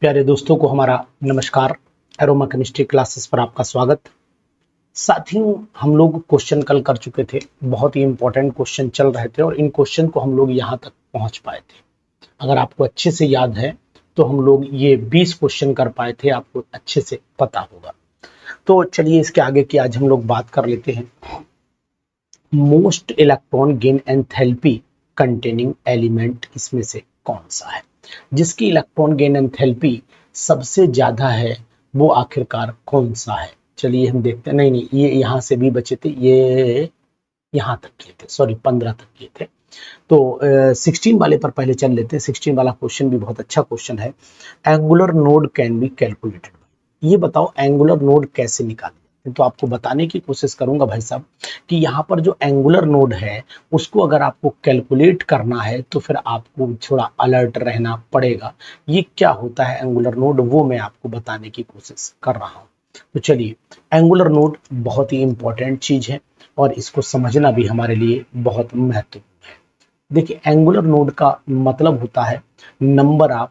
प्यारे दोस्तों को हमारा नमस्कार। एरोमा केमिस्ट्री क्लासेस पर आपका स्वागत। साथियों, हम लोग क्वेश्चन कल कर चुके थे, बहुत ही इंपॉर्टेंट क्वेश्चन चल रहे थे और इन क्वेश्चन को हम लोग यहाँ तक पहुँच पाए थे। अगर आपको अच्छे से याद है तो हम लोग ये 20 क्वेश्चन कर पाए थे, आपको अच्छे से पता होगा। तो चलिए इसके आगे की आज हम लोग बात कर लेते हैं। Most electron gain enthalpy containing element इसमें से कौन सा है? जिसकी इलेक्ट्रॉन गेन एंथैल्पी सबसे ज्यादा है वो आखिरकार कौन सा है? चलिए हम देखते हैं। नहीं, ये यहाँ से भी बचे थे, ये यहाँ तक किए थे, सॉरी 15 तक किए थे। तो 16 वाले पर पहले चल लेते हैं। 16 वाला क्वेश्चन भी बहुत अच्छा क्वेश्चन है। Angular node can be calculated. ये बताओ एंगुलर नोड कैसे निकालें? तो आपको बताने की कोशिश करूंगा भाई साहब कि यहाँ पर जो एंगुलर नोड है उसको अगर आपको कैलकुलेट करना है तो फिर आपको थोड़ा अलर्ट रहना पड़ेगा। ये क्या होता है एंगुलर नोड, वो मैं आपको बताने की कोशिश कर रहा हूँ। तो चलिए, एंगुलर नोड बहुत ही इंपॉर्टेंट चीज है और इसको समझना भी हमारे लिए बहुत महत्वपूर्ण है। देखिए, एंगुलर नोड का मतलब होता है नंबर ऑफ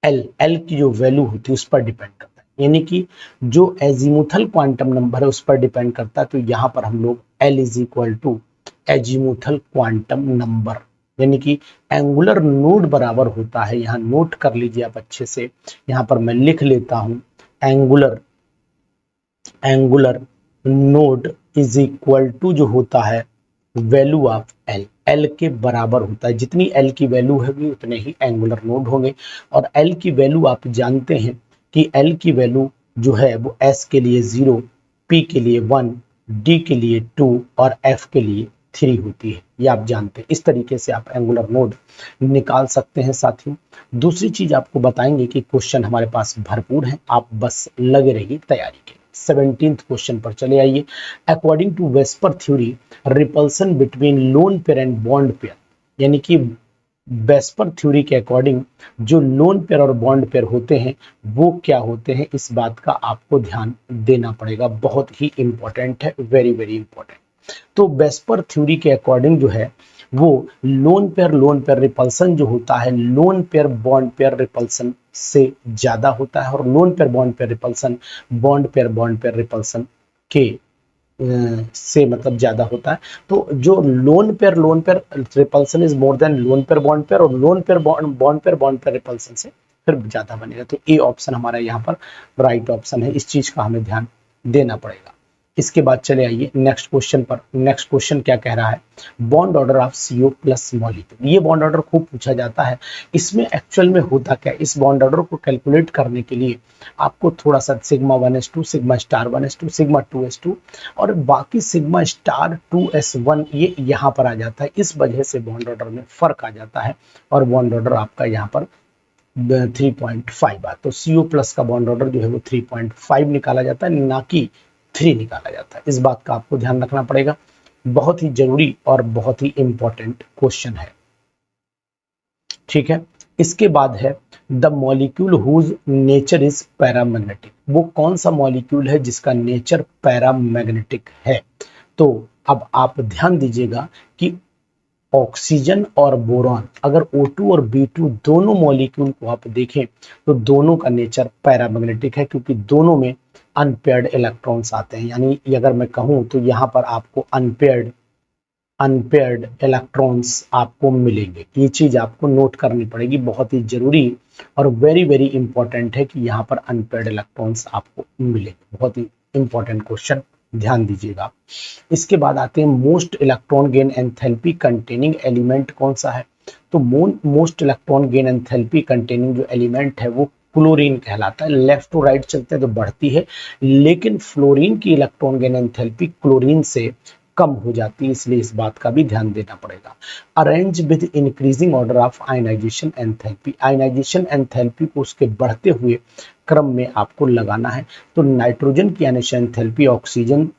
एल की जो वैल्यू होती है उस पर डिपेंड करता है, यानी कि जो एजीमुथल क्वांटम नंबर है उस पर डिपेंड करता है। तो यहाँ पर हम लोग L is equal to azimuthal quantum number, यानी कि एंगुलर नोड बराबर होता है। यहाँ नोट कर लीजिए आप अच्छे से, यहाँ पर मैं लिख लेता हूँ angular node is equal to जो होता है वैल्यू ऑफ एल, एल के बराबर होता है। जितनी एल की वैल्यू होगी उतने ही एंगुलर नोड होंगे। और एल की वैल्यू आप जानते हैं कि एल की वैल्यू जो है वो एस के लिए 0, पी के लिए 1, डी के लिए 2 और एफ के लिए 3 होती है। ये आप जानते हैं। इस तरीके से आप एंगुलर नोड निकाल सकते हैं साथियों। दूसरी चीज आपको बताएंगे कि क्वेश्चन हमारे पास भरपूर है, आप बस लगे रहिए तैयारी के। 17th क्वेश्चन पर चले आइए। According to VSEPR theory, repulsion between lone pair and bond pair, यानी कि वेस्पर थ्योरी के अकॉर्डिंग जो लोन पेयर और बॉन्ड पेयर होते हैं वो क्या होते हैं, इस बात का आपको ध्यान देना पड़ेगा। बहुत ही इंपॉर्टेंट है, वेरी वेरी इंपॉर्टेंट। तो वेस्पर थ्योरी के अकॉर्डिंग जो है वो लोन पेयर रिपल्सन जो होता है lone pair bond pair repulsion से ज्यादा होता है, और lone pair bond pair repulsion bond pair repulsion के से मतलब ज्यादा होता है। तो जो lone pair repulsion is more than lone pair bond pair, और lone pair bond pair repulsion से फिर ज्यादा बनेगा। तो ए ऑप्शन हमारा यहाँ पर राइट ऑप्शन है। इस चीज का हमें ध्यान देना पड़ेगा। इसके बाद चले आइए नेक्स्ट क्वेश्चन पर। नेक्स्ट क्वेश्चन क्या कह रहा है? Bond order of CO plus molecule. ये बॉन्ड ऑर्डर खूब पूछा जाता है। इसमें एक्चुअल में होता क्या है? इस बॉन्ड ऑर्डर को कैलकुलेट करने के लिए आपको थोड़ा सा sigma 1s2, sigma star 1s2, sigma 2s2 और बाकी सिग्मा स्टार 2s1 ये यहाँ पर आ जाता है। इस वजह से बॉन्ड ऑर्डर में फर्क आ जाता है और बॉन्ड ऑर्डर आपका यहाँ पर 3.5 आता। तो CO प्लस का बॉन्ड ऑर्डर जो है वो 3.5 निकाला जाता है, ना कि 3 निकाला जाता है। इस बात का आपको ध्यान रखना पड़ेगा। बहुत ही जरूरी और बहुत ही इंपॉर्टेंट क्वेश्चन है, ठीक है। इसके बाद है the molecule whose nature is paramagnetic. वो कौन सा मॉलिक्यूल है जिसका नेचर पैरामैग्नेटिक है? तो अब आप ध्यान दीजिएगा कि ऑक्सीजन और बोरॉन, अगर O2 और B2 दोनों मॉलिक्यूल को आप देखें तो दोनों का नेचर पैरामैग्नेटिक है, क्योंकि दोनों में अनपेयर्ड इलेक्ट्रॉन्स आते हैं। यानी अगर मैं कहूं तो यहाँ पर आपको अनपेयर्ड इलेक्ट्रॉन्स आपको मिलेंगे। ये चीज आपको नोट करनी पड़ेगी, बहुत ही जरूरी और वेरी वेरी इंपॉर्टेंट है कि यहाँ पर अनपेयर्ड इलेक्ट्रॉन्स आपको मिलेंगे। बहुत ही इंपॉर्टेंट क्वेश्चन, ध्यान दीजिएगा। इसके बाद आते हैं most electron gain enthalpy containing element कौन सा है? तो most electron gain enthalpy containing जो एलिमेंट है वो क्लोरीन कहलाता है। लेफ्ट टू राइट चलते हैं तो बढ़ती है, लेकिन फ्लोरीन की इलेक्ट्रॉन गेन एंथैल्पी क्लोरीन से कम हो जाती है, इसलिए इस बात का भी ध्यान देना पड़ेगा। Arrange with increasing order of ionization enthalpy. Ionization enthalpy को उसके बढ़ते हुए क्रम में आपको लगाना है। तो नाइट्रोजन की आयनाइजेशन एंथैल्पी ऑक्सीजन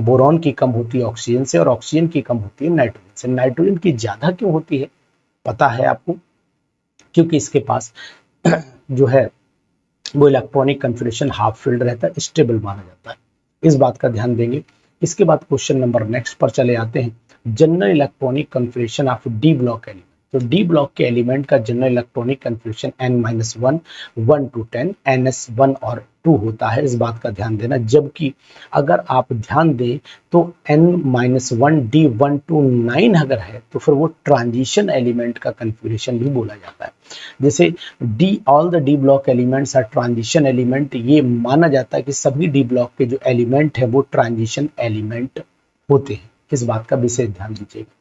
बोरॉन की कम होती है ऑक्सीजन से, और ऑक्सीजन की कम होती है नाइट्रोजन से। नाइट्रोजन की ज्यादा क्यों होती है पता है आपको? क्योंकि इसके पास जो है वो इलेक्ट्रॉनिक कन्फिगरेशन हाफ फील्ड रहता है, स्टेबल माना जाता है। इस बात का ध्यान देंगे। इसके बाद क्वेश्चन नंबर नेक्स्ट पर चले आते हैं। General electronic configuration of D block element. तो डी ब्लॉक के एलिमेंट का general electronic configuration n-1 1 to 10 ns1 और 2 होता है, इस बात का ध्यान देना। जबकि अगर आप ध्यान दें तो n-1 d1 to 9 अगर है तो फिर वो ट्रांजिशन एलिमेंट का कन्फिग्रेशन भी बोला जाता है। जैसे D all the D block elements are transition element, ये माना जाता है कि सभी डी ब्लॉक के जो एलिमेंट है वो ट्रांजिशन एलिमेंट होते हैं, इस बात का विशेष ध्यान दीजिएगा।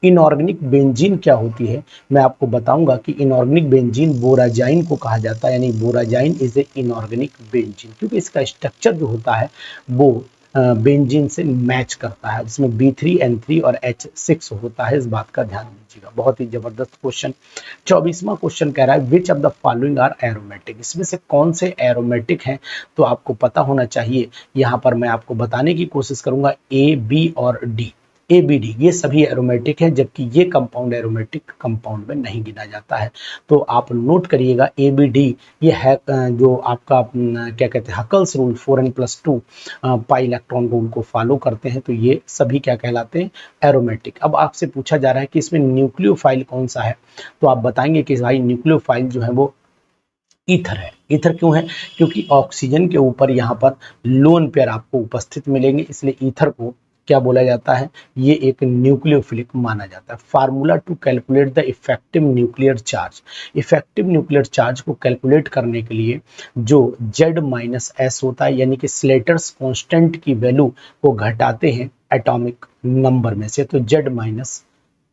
इनऑर्गेनिक बेंजीन क्या होती है, मैं आपको बताऊंगा कि इनऑर्गेनिक बेंजीन बोराजाइन को कहा जाता है, यानी बोराजाइन इज ए इनऑर्गेनिक बेंजीन, क्योंकि इसका स्ट्रक्चर जो होता है वो बेंजीन से मैच करता है, जिसमें B3N3 और H6 होता है, इस बात का ध्यान दीजिएगा। बहुत ही जबरदस्त क्वेश्चन। 24वां क्वेश्चन कह रहा है which of the following are aromatic, इसमें से कौन से एरोमेटिक हैं, तो आपको पता होना चाहिए। यहाँ पर मैं आपको बताने की कोशिश करूंगा A, B और D, ABD ये सभी एरोमेटिक है, जबकि ये कंपाउंड एरोमेटिक कंपाउंड में नहीं गिना जाता है। तो आप नोट करिएगा ABD ये है जो आपका क्या कहते हैं Huckel's rule 4n+2 pi electron rule को फॉलो करते हैं, तो ये सभी क्या कहलाते हैं एरोमेटिक। अब आपसे पूछा जा रहा है कि इसमें न्यूक्लियोफाइल कौन सा है, तो आप बताएंगे कि भाई न्यूक्लियोफाइल जो है वो ईथर है। ईथर क्यों है, क्योंकि ऑक्सीजन के ऊपर यहाँ पर लोन पेयर आपको उपस्थित मिलेंगे, इसलिए ईथर को क्या बोला जाता है, ये एक न्यूक्लियोफिलिक माना जाता है। Formula to calculate the effective nuclear charge, effective nuclear charge को कैलकुलेट करने के लिए जो Z-S होता है, यानी कि स्लेटर्स कांस्टेंट की वैल्यू को घटाते हैं एटॉमिक नंबर में से, तो Z-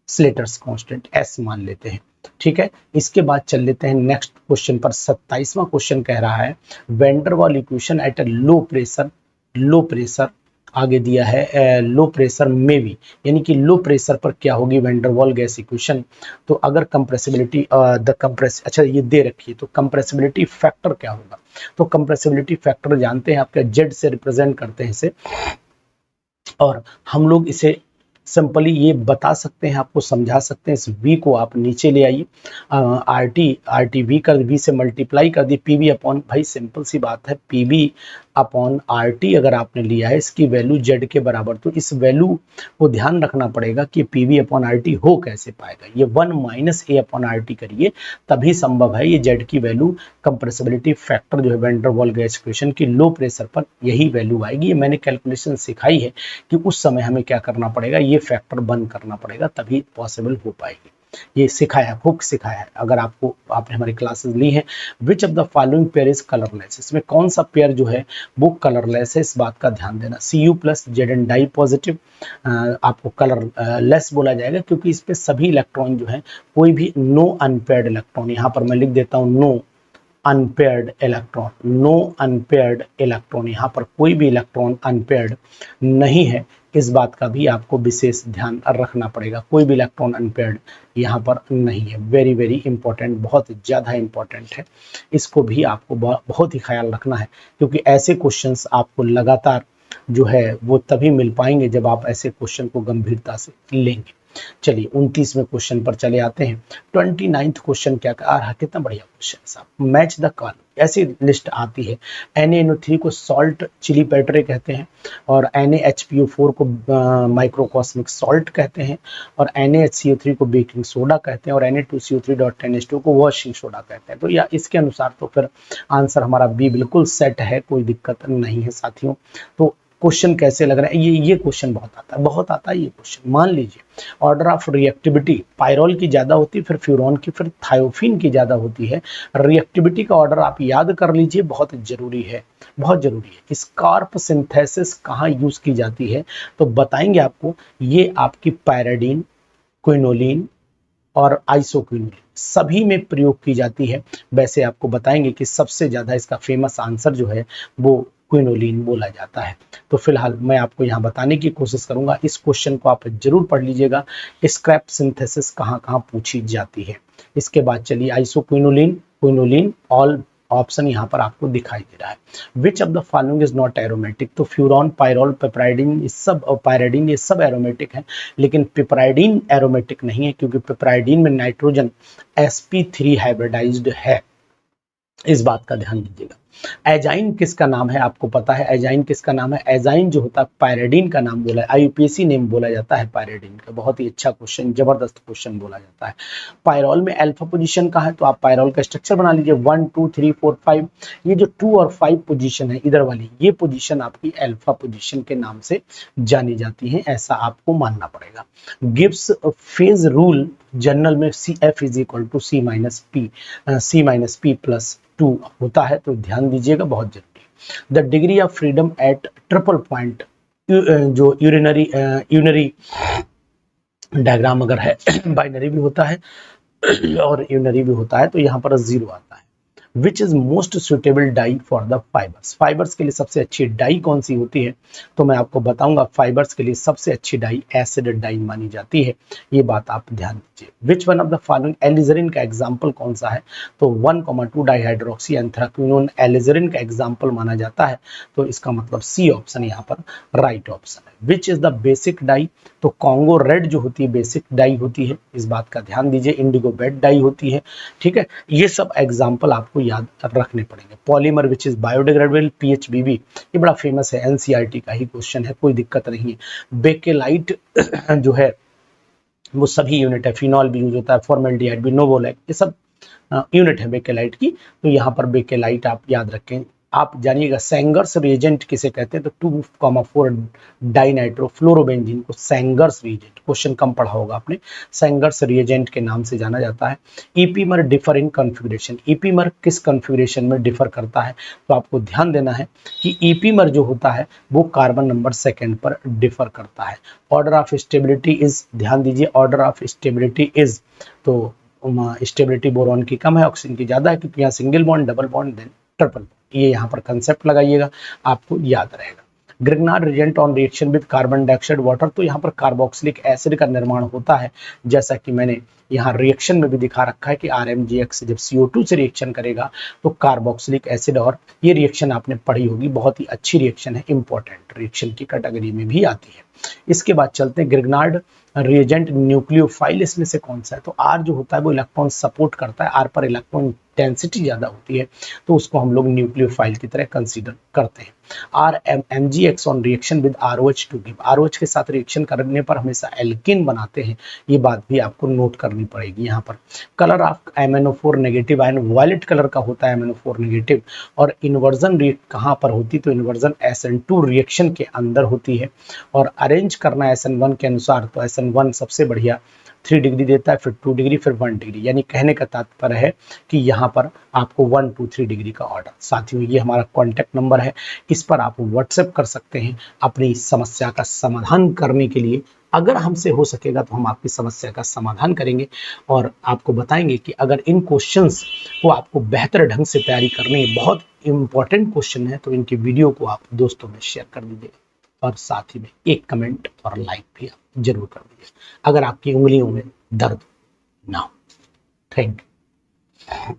स्लेटर्स कांस्टेंट S मान लेते हैं। ठीक है, इसके बाद चल लेते हैं नेक्स्ट क्वेश्चन पर। 27वां क्वेश्चन कह रहा है van der Waals equation at a low pressure आगे दिया है लो प्रेशर में भी, यानी कि लो प्रेशर पर क्या होगी वैंडरवाल गैस इक्वेशन। तो अगर कंप्रेसिबिलिटी अच्छा ये दे रखी है, तो कंप्रेसिबिलिटी फैक्टर क्या होगा, तो कंप्रेसिबिलिटी फैक्टर जानते हैं आपका Z से रिप्रेजेंट करते हैं इसे, और हम लोग इसे सिंपली ये बता सकते हैं, आपको समझा सकते हैं। इस v को आप नीचे ले आइए, RT v कर v से मल्टीप्लाई कर दी PV अपॉन, भाई सिंपल सी बात है, PV अपॉन RT अगर आपने लिया है इसकी वैल्यू Z के बराबर, तो इस वैल्यू को ध्यान रखना पड़ेगा कि PV अपॉन RT हो कैसे पाएगा, ये 1 - A अपॉन RT करिए तभी संभव है ये Z की वैल्यू कंप्रेसिबिलिटी फैक्टर जो है वैंडरवाल गैस इक्वेशन की लो प्रेशर पर यही वैल्यू आएगी। ये मैंने कैलकुलेशन सिखाई है कि उस समय हमें क्या करना पड़ेगा, ये फैक्टर बंद करना पड़ेगा तभी पॉसिबल हो पाएगी। ये सिखाया, खूब सिखाया है, अगर आपने हमारी क्लासेस ली है। Which of the following pair is colourless, इसमें कौन सा पेयर जो है वो कलरलेस है, इस बात का ध्यान देना। Cu+ Zn डाई पॉजिटिव आपको कलरलेस बोला जाएगा, क्योंकि इस पे सभी इलेक्ट्रॉन जो है कोई भी नो अनपेयर्ड इलेक्ट्रॉन, यहाँ पर मैं लिख देता हूँ नो अनपेयर्ड इलेक्ट्रॉन, यहाँ पर कोई भी इलेक्ट्रॉन अनपेयर्ड नहीं है, इस बात का भी आपको विशेष ध्यान रखना पड़ेगा। कोई भी इलेक्ट्रॉन अनपेयर्ड यहाँ पर नहीं है, वेरी वेरी इंपॉर्टेंट, बहुत ज़्यादा इंपॉर्टेंट है, इसको भी आपको बहुत ही ख्याल रखना है, क्योंकि ऐसे क्वेश्चंस आपको लगातार जो है वो तभी मिल पाएंगे जब आप ऐसे क्वेश्चन को गंभीरता से लेंगे। चलिए 29वें क्वेश्चन पर चले आते हैं। 29th क्वेश्चन क्या कह रहा है, कितना बढ़िया क्वेश्चन साहब। मैच द कॉलम, ऐसी लिस्ट आती है। Na-NO3 को सॉल्ट चिली पेट्रे कहते हैं, और NaHPO4 को माइक्रोकॉस्मिक सॉल्ट कहते हैं, और NaHCO3 को बेकिंग सोडा कहते हैं, और Na2CO3.10H2 को वॉशिंग सोडा कहते हैं। तो या इसके अनुसार तो फिर आंसर हमारा बी बिल्कुल सेट है, कोई दिक्कत नहीं है साथियों। तो क्वेश्चन कैसे लग रहा है, ये क्वेश्चन बहुत आता है ये क्वेश्चन। मान लीजिए ऑर्डर ऑफ रिएक्टिविटी पायरोल की ज्यादा होती है, फिर फ्यूरॉन की, फिर थायोफिन की ज्यादा होती है। रिएक्टिविटी का ऑर्डर आप याद कर लीजिए, बहुत जरूरी है, बहुत जरूरी है। स्कार्प सिंथेसिस कहाँ यूज की जाती है, तो बताएंगे आपको। ये आपकी पैराडीन, क्विनोलिन और आइसोक्विनोलिन सभी में प्रयोग की जाती है। वैसे आपको बताएंगे कि सबसे ज्यादा इसका फेमस आंसर जो है वो क्विनोलिन बोला जाता है। तो फिलहाल मैं आपको यहाँ बताने की कोशिश करूंगा, इस क्वेश्चन को आप जरूर पढ़ लीजिएगा। स्क्रैप सिंथेसिस कहाँ कहाँ पूछी जाती है। इसके बाद चलिए आइसोक्विनोलिन, क्विनोलिन, ऑल ऑप्शन यहाँ पर आपको दिखाई दे रहा है। Which of the following is not aromatic, तो फ्यूरॉन, पायरोल, पिपराइडिन, ये सब पायराडिन ये सब एरोमेटिक हैं, लेकिन पिपराइडिन एरोमेटिक नहीं है, क्योंकि पिपराइडिन में नाइट्रोजन sp3 हाइब्रिडाइज्ड है, इस बात का ध्यान दीजिएगा। एजाइन किसका नाम है, आपको पता है एजाइन किसका नाम है? एजाइन जो होता है पायरिडीन का नाम बोला है, आईयूपीएसी नेम बोला जाता है पायरिडीन का। बहुत ही अच्छा क्वेश्चन, जबरदस्त क्वेश्चन बोला जाता है। पायरॉल में अल्फा पोजीशन का है, तो आप पायरॉल का स्ट्रक्चर बना लीजिए 1 2 3 4 5। ये जो 2 और 5 पोजीशन है इधर वाली, ये पोजीशन आपकी अल्फा पोजीशन के नाम से जानी जाती है, ऐसा आपको मानना पड़ेगा। गिब्स फेज रूल जनरल में C F is equal to C minus P plus 2 होता है, तो ध्यान दीजिएगा, बहुत जरूरी। The degree of freedom at triple point, जो यूनरी डायग्राम अगर है बाइनरी भी होता है और यूनरी भी होता है, तो यहाँ पर 0 आता है। Which is most suitable dye for the fibres, fibres के लिए सबसे अच्छी डाई कौन सी होती है? तो मैं आपको बताऊंगा, फाइबर्स के लिए सबसे अच्छी डाई एसिड डाई मानी जाती है, ये बात आप ध्यान दीजिए। Which one of the following, alizarin का एग्जाम्पल कौन सा है? तो 1,2 डाईहाइड्रोक्सी एंथ्राक्विनोन एलिजरिन का एग्जाम्पल माना जाता है, तो इसका मतलब सी ऑप्शन यहाँ पर राइट ऑप्शन है। Which is the basic dye, तो कॉन्गो रेड जो होती है बेसिक डाई होती है, इस बात का ध्यान दीजिए। इंडिगो बेड डाई होती है, ठीक है। ये सब एग्जाम्पल आपको याद रखने पड़ेंगे। पॉलीमर विच इज बायोडिग्रेडेबल, पीएचबीबी, ये बड़ा फेमस है, एनसीईआरटी का ही क्वेश्चन है, कोई दिक्कत नहीं है। बेकेलाइट जो है वो सभी यूनिट है, फिनॉल भी यूज होता है, फॉर्मेल्डिहाइड भी, नोवोलैक, ये सब यूनिट है बेकेलाइट की, तो यहाँ पर बेकेलाइट आप याद रखें। आप जानिएगा सेंगर्स रिएजेंट किसे कहते हैं, तो 2,4 डाइनाइट्रोफ्लोरोबेंजीन को सेंगर्स रिएजेंट, क्वेश्चन कम पढ़ा होगा आपने, सेंगर्स रिएजेंट के नाम से जाना जाता है। ईपीमर डिफर इन कॉन्फ़िगरेशन, ईपीमर किस कॉन्फ़िगरेशन में डिफर करता है? तो आपको ध्यान देना है कि ईपीमर जो होता है वो कार्बन नंबर सेकेंड पर डिफर करता है। ऑर्डर ऑफ स्टेबिलिटी इज, ध्यान दीजिए, ऑर्डर ऑफ स्टेबिलिटी इज, तो स्टेबिलिटी बोरॉन की कम है, ऑक्सीजन की ज्यादा है, क्योंकि यहाँ single bond, double bond, then triple bond, ये यहाँ पर कंसेप्ट लगाइएगा, आपको याद रहेगा। Grignard reagent on reaction with carbon dioxide water, तो यहाँ पर कार्बोक्सिलिक एसिड का निर्माण होता है, जैसा कि मैंने यहाँ रिएक्शन में भी दिखा रखा है कि RMGX जब CO2 से रिएक्शन करेगा तो कार्बोक्सिलिक एसिड, और ये रिएक्शन आपने पढ़ी होगी, बहुत ही अच्छी रिएक्शन है, इंपॉर्टेंट रिएक्शन की कैटेगरी में भी आती है। इसके बाद चलते हैं ग्रिग्नार्ड रिएजेंट न्यूक्लियोफाइल, इसमें से कौन सा है? तो R जो होता है वो इलेक्ट्रॉन सपोर्ट करता है, R पर इलेक्ट्रॉन डेंसिटी ज्यादा होती है, तो उसको हम लोग न्यूक्लियोफाइल की तरह कंसीडर करते हैं। RMGX on reaction with ROH to give, ROH के साथ रिएक्शन करने पर हमेशा एल्किन बनाते हैं, ये बात भी आपको नोट करनी पड़ेगी यहाँ पर। Colour of MnO4 negative ion violet colour का होता है MnO4 नेगेटिव, और इन्वर्जन रेट कहाँ पर होती? तो इन्वर्जन SN2 रिएक्शन के अंदर होती है, और अरेंज करना SN1 के अनुसार, तो SN1 सबसे बढ़िया 3 डिग्री देता है, फिर 2 डिग्री, फिर 1 डिग्री, यानी कहने का तात्पर्य है कि यहाँ पर आपको 1 2 3 डिग्री का ऑर्डर। साथियों, ये हमारा कॉन्टैक्ट नंबर है, इस पर आप व्हाट्सएप कर सकते हैं अपनी समस्या का समाधान करने के लिए। अगर हमसे हो सकेगा तो हम आपकी समस्या का समाधान करेंगे और आपको बताएंगे कि अगर इन क्वेश्चंस को आपको बेहतर ढंग से तैयारी करनी है, बहुत इंपॉर्टेंट क्वेश्चन है, तो इनकी वीडियो को आप दोस्तों में शेयर कर दीजिएगा, और साथ ही में एक कमेंट और लाइक भी आप जरूर कर दीजिए अगर आपकी उंगलियों में दर्द ना हो। Thank you.